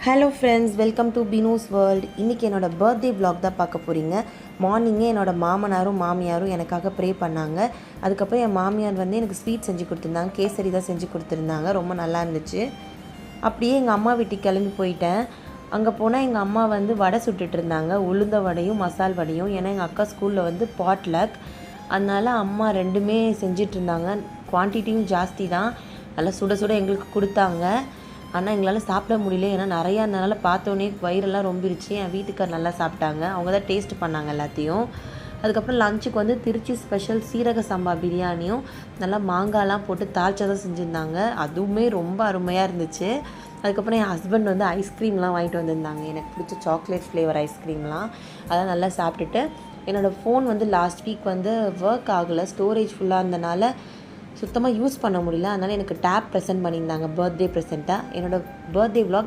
Hello friends, welcome to Binu's world. இன்றைக்கி என்னோடய birthday vlog தான் பார்க்க போகிறீங்க. மார்னிங்கே என்னோடய மாமனாரும் மாமியாரும் எனக்காக ப்ரே பண்ணாங்க. அதுக்கப்புறம் என் மாமியார் வந்து எனக்கு ஸ்வீட் செஞ்சு கொடுத்துருந்தாங்க. கேசரி தான் செஞ்சு கொடுத்துருந்தாங்க. ரொம்ப நல்லா இருந்துச்சு. அப்படியே எங்கள் அம்மா வீட்டுக்கு கிளம்பி போயிட்டேன். அங்கே போனால் எங்கள் அம்மா வந்து வடை சுட்டுட்டு இருந்தாங்க. உளுந்த வடையும் மசால் வடையும். ஏன்னா எங்கள் அக்கா ஸ்கூலில் வந்து பாட்லக், அதனால் அம்மா ரெண்டுமே செஞ்சிட்ருந்தாங்க. குவான்டிட்டியும் ஜாஸ்தி தான். நல்லா சுட சுட எங்களுக்கு கொடுத்தாங்க. ஆனால் எங்களால் சாப்பிட முடியல. ஏன்னா நிறையா இருந்தனால பார்த்தோன்னே வயிறெல்லாம் ரொம்பிருச்சு. என் வீட்டுக்கார் நல்லா சாப்பிட்டாங்க. அவங்க தான் டேஸ்ட் பண்ணாங்க எல்லாத்தையும். அதுக்கப்புறம் லஞ்சுக்கு வந்து திருச்சி ஸ்பெஷல் சீரக சம்பா பிரியாணியும் நல்லா மாங்காய்லாம் போட்டு தாளிச்சதாக செஞ்சுருந்தாங்க. அதுவுமே ரொம்ப அருமையாக இருந்துச்சு. அதுக்கப்புறம் என் ஹஸ்பண்ட் வந்து ஐஸ்கிரீம்லாம் வாங்கிட்டு வந்திருந்தாங்க. எனக்கு பிடிச்ச சாக்லேட் ஃப்ளேவர் ஐஸ்கிரீம்லாம் அதெல்லாம் நல்லா சாப்பிட்டுட்டு, என்னோடய ஃபோன் வந்து லாஸ்ட் வீக் வந்து ஒர்க் ஆகலை. ஸ்டோரேஜ் ஃபுல்லாக இருந்தனால சுத்தமாக யூஸ் பண்ண முடியல. அதனால் எனக்கு டேப் ப்ரெசென்ட் பண்ணியிருந்தாங்க பர்த்டே ப்ரெசென்ட்டாக. என்னோடய பர்த்டே vlog